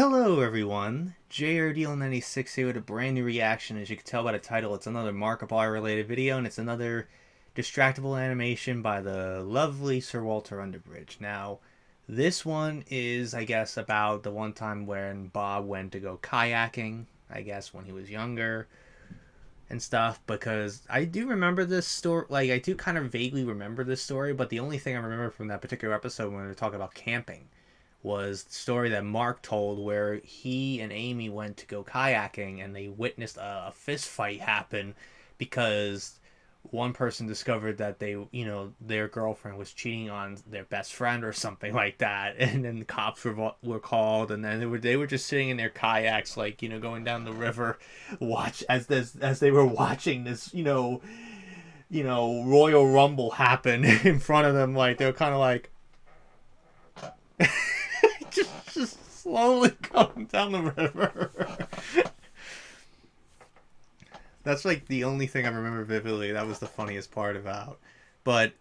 Hello everyone, JRDL96 here with a brand new reaction. As you can tell by the title, it's another Markiplier related video, and it's another Distractible animation by the lovely Sir Walter Underbridge. Now, this one is, I guess, about the one time when Bob went to go kayaking, I guess when he was younger and stuff, because I do remember this story, I do kind of vaguely remember this story, but the only thing I remember from that particular episode when we were talking about camping was the story that Mark told where he and Amy went to go kayaking and they witnessed a fist fight happen because one person discovered that their girlfriend was cheating on their best friend or something like that, and then the cops were called, and then they were just sitting in their kayaks, going down the river, as they were watching this Royal Rumble happen in front of them. They were kind of like just slowly going down the river. That's the only thing I remember vividly. That was the funniest part about. But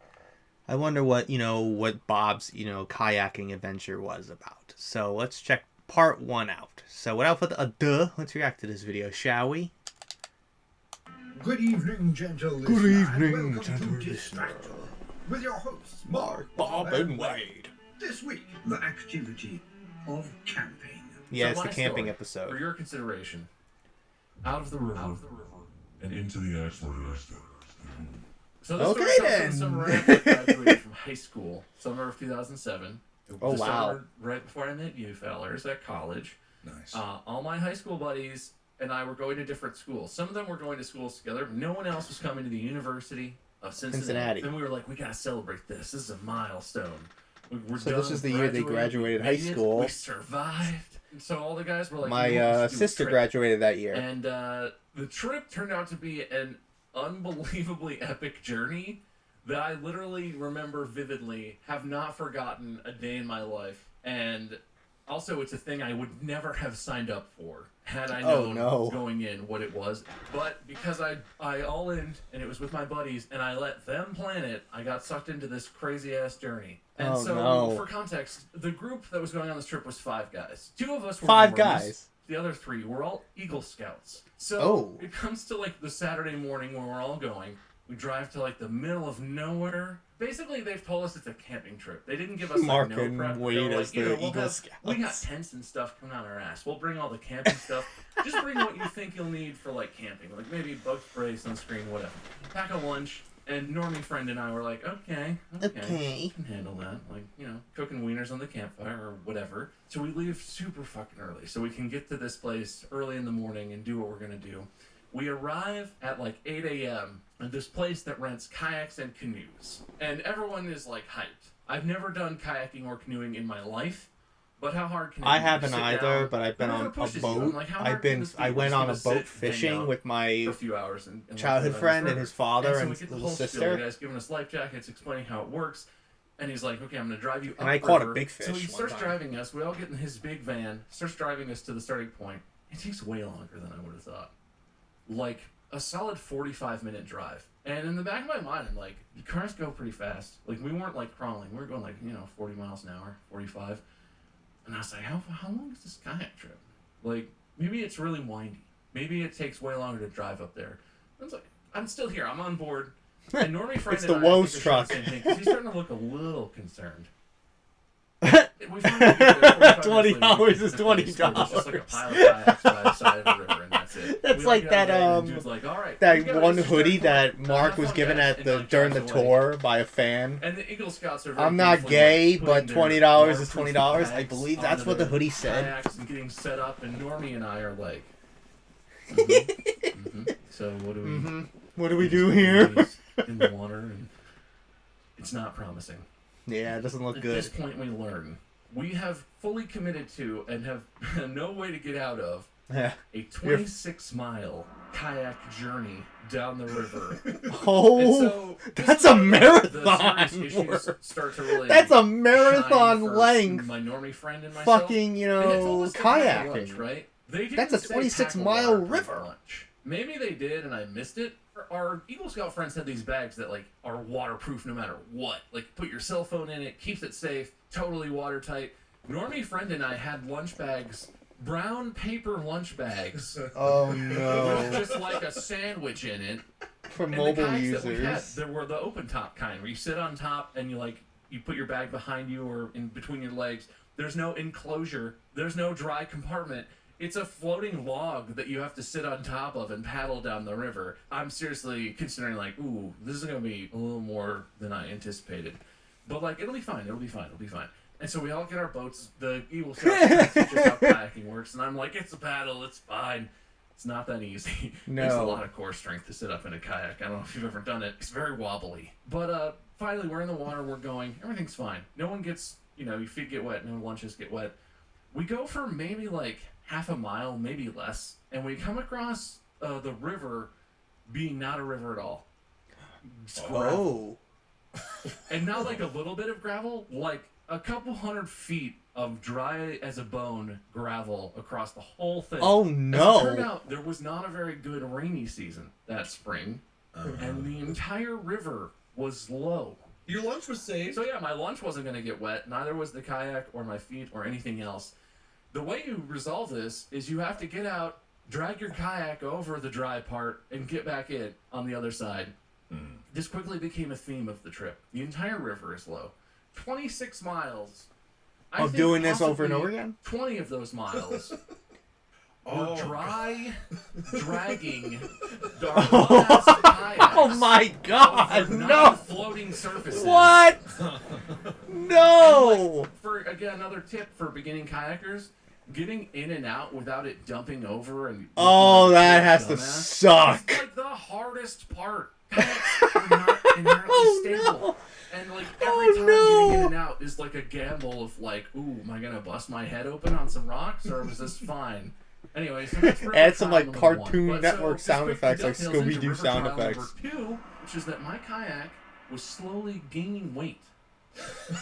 I wonder what Bob's kayaking adventure was about. So let's check part 1 out. So without further ado, let's react to this video, shall we? Good evening, gentle listener. Good evening, welcome gentle to listener. Distractible with your hosts, Mark, Bob, and Wade. This week, the activity of camping. Yeah, So it's the my camping story, episode. For your consideration, out of the river, and into the exploration. So this Okay, story then. comes from the summer after I graduated from high school, summer of 2007. Oh, the wow. Summer right before I met you fellers at college. Nice. All my high school buddies and I were going to different schools. Some of them were going to schools together. No one else was coming to the University of Cincinnati. Then we were like, we gotta celebrate this. This is a milestone. We're So done, this is the year they graduated high school. We survived. And so all the guys were like, My sister graduated that year. And the trip turned out to be an unbelievably epic journey that I literally remember vividly, have not forgotten a day in my life. And also, it's a thing I would never have signed up for had I known going in what it was. But because I all-in, and it was with my buddies, and I let them plan it, I got sucked into this crazy-ass journey. And for context, the group that was going on this trip was 5 guys. 2 of us were 5 Marines. guys. The other 3 were all Eagle Scouts. So it comes to the Saturday morning when we're all going. We drive to the middle of nowhere. Basically, they've told us it's a camping trip. They didn't give us Mark no and prep. Wade as the Eagle Scouts. We got tents and stuff coming out our ass. We'll bring all the camping stuff. Just bring what you think you'll need for camping, maybe bug spray, sunscreen, whatever. Pack a lunch. And Normie friend and I were like, okay, we can handle that. Cooking wieners on the campfire or whatever. So we leave super fucking early so we can get to this place early in the morning and do what we're gonna do. We arrive at 8 a.m. at this place that rents kayaks and canoes. And everyone is hyped. I've never done kayaking or canoeing in my life. But how hard can it be? I haven't either, down? but I've been on a Pushes boat. I went on a boat fishing with my for a few hours and childhood friend and his father so and we his get the little whole spiel. sister. The guy's giving us life jackets, explaining how it works, and he's like, "Okay, I'm gonna drive you up." And I caught a river." big fish. So he one starts time. driving us. We all get in his big van. Starts driving us to the starting point. It takes way longer than I would have thought. A solid 45-minute drive. And in the back of my mind, I'm like, the cars go pretty fast. We weren't crawling. We were going 40 miles an hour, 45. And I was like, how long is this kayak trip? Maybe it's really windy. Maybe it takes way longer to drive up there. I was like, I'm still here. I'm on board. And Normie friend It's and the I Woes think truck. the same thing, 'cause he's starting to look a little concerned. We finally get there, 45 $20 minutes later, is we get to the place where there's just $20. a pile of kayaks by the side of the river, and that's it. That's We all get out that, of there, and the dude's like, "All right, we that got one this hoodie starting that point. Mark Have was fun, given guys," at and the knocked during the us away. tour by a fan. And the Eagle Scouts are very I'm not beautifully, gay, putting but their $20 is waterproof $20. I bags believe that's onto what the their hoodie said. kayaks and getting set up, and Normie and I are like, So what do we? What do we do here? In the water, and it's not promising. Yeah, it doesn't look At good. this point, we learn we have fully committed to and have no way to get out of Yeah. a 26-mile kayak journey down the river. Oh, And so, that's this a is where marathon. the serious issues start to really That's a shine marathon for length. My Normie friend and myself. Fucking, They had told us to pack a lunch, kayaking. right? They didn't That's a say 26-mile pack a river. lunch. Maybe they did and I missed it. Our Eagle Scout friends had these bags that are waterproof no matter what. Put your cell phone in it, keeps it safe, totally watertight. Normie friend and I had lunch bags brown paper lunch bags Oh with no. just like a sandwich in it. For And the mobile kayaks that we had, users. there were the open top kind where you sit on top and you put your bag behind you or in between your legs. There's no enclosure. There's no dry compartment. It's a floating log that you have to sit on top of and paddle down the river. I'm seriously considering like, ooh, this is gonna be a little more than I anticipated. But like, it'll be fine. It'll be fine. It'll be fine. And so we all get our boats. The Eagle Scout teaches how kayaking works, and I'm like, it's a paddle. It's fine. It's not that easy. No. There's a lot of core strength to sit up in a kayak. I don't know if you've ever done it. It's very wobbly. But finally, we're in the water. We're going. Everything's fine. No one gets, your feet get wet. No lunches get wet. We go for maybe like half a mile, maybe less, and we come across the river being not a river at all. It's gravel. Oh. And not like a little bit of gravel, like a couple 100 feet of dry as a bone gravel across the whole thing. Oh As it turned no. out, there was not a very good rainy season that spring, and the entire river was low. Your lunch was saved. So yeah, my lunch wasn't going to get wet. Neither was the kayak or my feet or anything else. The way you resolve this is you have to get out, drag your kayak over the dry part, and get back in on the other side. This quickly became a theme of the trip. The entire river is low. 26 miles. I Of think doing this over and possibly over again? 20 of those miles Oh, were dry, dragging our kayaks Oh my god. over No. floating surfaces. What? No. For again, another tip for beginning kayakers: getting in and out without it dumping over and. Oh, looking like that a has to dumbass. suck. It's like the hardest part. Kayaks are not inherently Oh, stable. no. And like Oh, every time no. getting in and out is like a gamble of like, ooh, am I gonna bust my head open on some rocks or was this fine? Anyways, Add some, like, trial number one. Cartoon But Network this sound quickly effects, like dovetails into Scooby-Doo river sound trial effects. Number 2, which is that my kayak was slowly gaining weight.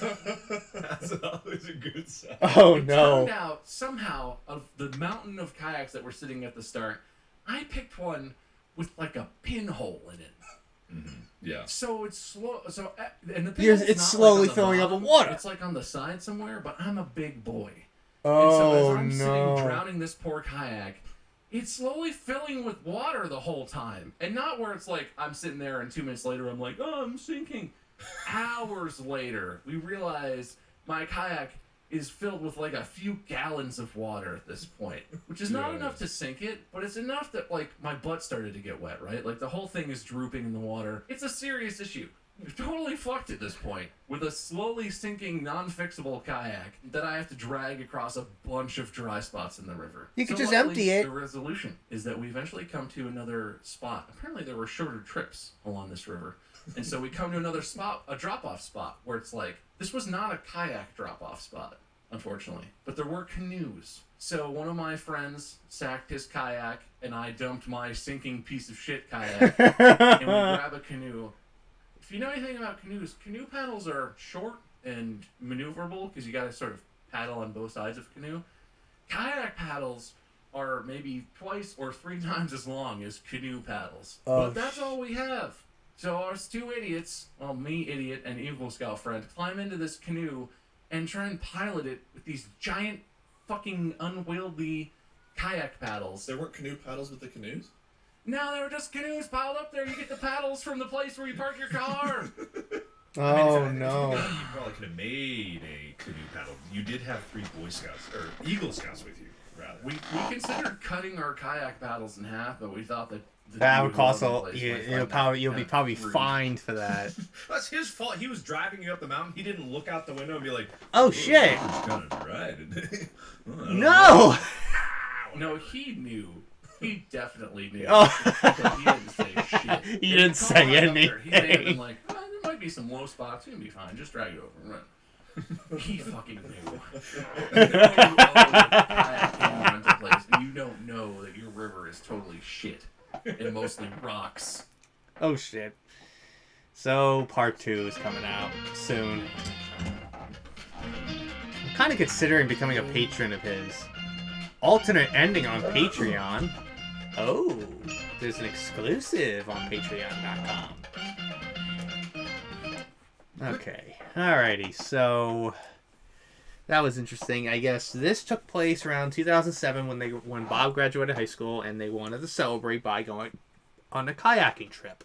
That's always a good sign. Oh It no. turned out somehow of the mountain of kayaks that were sitting at the start, I picked one with like a pinhole in it. Yeah. So it's slow. So and the Yes, pinhole's it's not, slowly like, on the filling up bottom, with water. It's like on the side somewhere, but I'm a big boy. And so Oh as I'm sitting no. drowning this poor kayak, it's slowly filling with water the whole time. And not where it's like I'm sitting there and 2 minutes later I'm like, oh, I'm sinking. Hours later, we realize my kayak is filled with like a few gallons of water at this point, which is not enough to sink it, but it's enough that like my butt started to get wet, right? Like the whole thing is drooping in the water. It's a serious issue. You're totally fucked at this point with a slowly sinking, non-fixable kayak that I have to drag across a bunch of dry spots in the river. You could So just luckily, empty it. The resolution is that we eventually come to another spot. Apparently there were shorter trips along this river. And so we come to another spot, a drop-off spot, where it's like, this was not a kayak drop-off spot, unfortunately. But there were canoes. So one of my friends sacked his kayak, and I dumped my sinking piece of shit kayak, and we grab a canoe. If you know anything about canoes, canoe paddles are short and maneuverable because you got to sort of paddle on both sides of a canoe. Kayak paddles are maybe twice or 3 times as long as canoe paddles. Oh, But that's all we have. So us 2 idiots, well, me, idiot, and Eagle Scout friend, climb into this canoe and try and pilot it with these giant fucking unwieldy kayak paddles. There weren't canoe paddles with the canoes? No, they were just canoes piled up there. You get the paddles from the place where you park your car. Oh no. You probably could have made a canoe paddle. You did have 3 Boy Scouts, or Eagle Scouts with you, rather. We considered cutting our kayak paddles in half, but we thought that That would cost a you'll be probably fined for that. That's his fault. He was driving you up the mountain. He didn't look out the window and be like, Oh shit. "It's kind of dry today." I don't know. No. No, he knew. He definitely knew. Oh. But he didn't say shit. He If didn't you say call him up there, He may have anything. been like, oh, there might be some low spots. You're gonna be fine. Just drag it over and run. He fucking knew. You know you own a kayak in your rental place, and you don't know that your river is totally shit and mostly rocks. Oh shit. So part 2 is coming out soon. I'm kind of considering becoming a patron of his. Alternate ending on Patreon. Oh, there's an exclusive on patreon.com. Okay, alrighty, so that was interesting. I guess this took place around 2007 when Bob graduated high school, and they wanted to celebrate by going on a kayaking trip.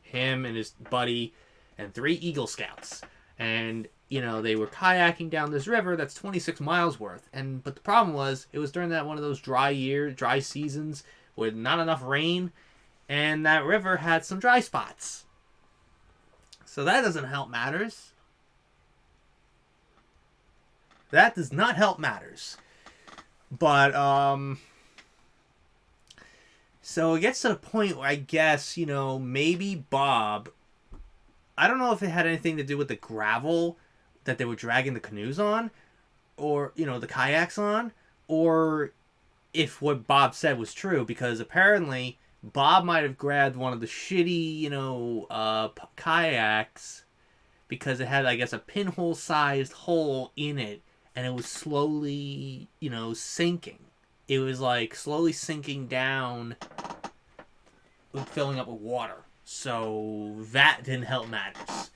Him and his buddy and 3 Eagle Scouts. And, they were kayaking down this river that's 26 miles worth. But the problem was, it was during one of those dry seasons with not enough rain, and that river had some dry spots. So that doesn't help matters. That does not help matters. But, so it gets to the point where I guess, maybe Bob, I don't know if it had anything to do with the gravel that they were dragging the canoes on, or, the kayaks on, or if what Bob said was true, because apparently Bob might have grabbed one of the shitty, kayaks, because it had, I guess, a pinhole-sized hole in it, and it was slowly, sinking. It was, slowly sinking down, filling up with water. So, that didn't help matters.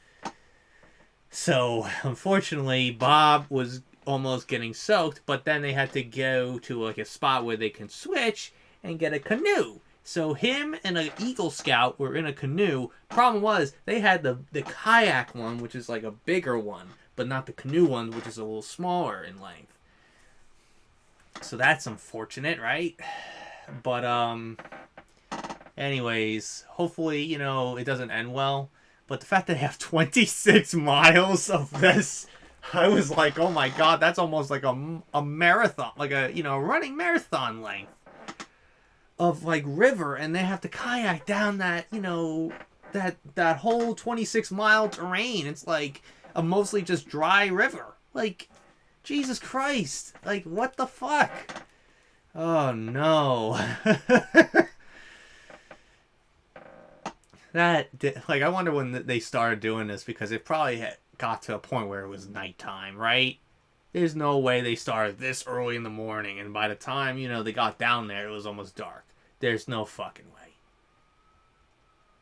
So, unfortunately, Bob was almost getting soaked, but then they had to go to, a spot where they can switch and get a canoe. So, him and an Eagle Scout were in a canoe. Problem was, they had the kayak one, which is, a bigger one, but not the canoe one, which is a little smaller in length. So, that's unfortunate, right? But, anyways, hopefully, it doesn't end well. But the fact that they have 26 miles of this, I was like, oh my god, that's almost like a marathon, like a, running marathon length of, river, and they have to kayak down that, that whole 26-mile terrain. It's like a mostly just dry river. Jesus Christ. What the fuck? Oh, no. I wonder when they started doing this, because it probably got to a point where it was nighttime, right? There's no way they started this early in the morning, and by the time, they got down there, it was almost dark. There's no fucking way.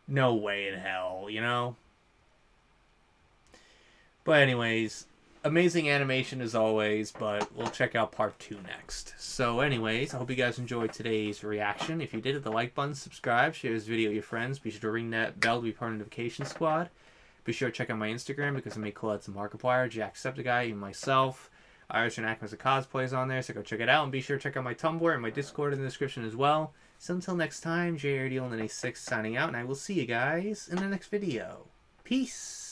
No way in hell, But anyways, amazing animation as always, but we'll check out part 2 next. So anyways, I hope you guys enjoyed today's reaction. If you did, hit the like button, subscribe, share this video with your friends. Be sure to ring that bell to be part of the notification squad. Be sure to check out my Instagram, because I make collabs with Markiplier, Jacksepticeye, and myself. Irish and Acmas of cosplays on there, so go check it out. And be sure to check out my Tumblr and my Discord in the description as well. So until next time, JRD86 signing out, and I will see you guys in the next video. Peace!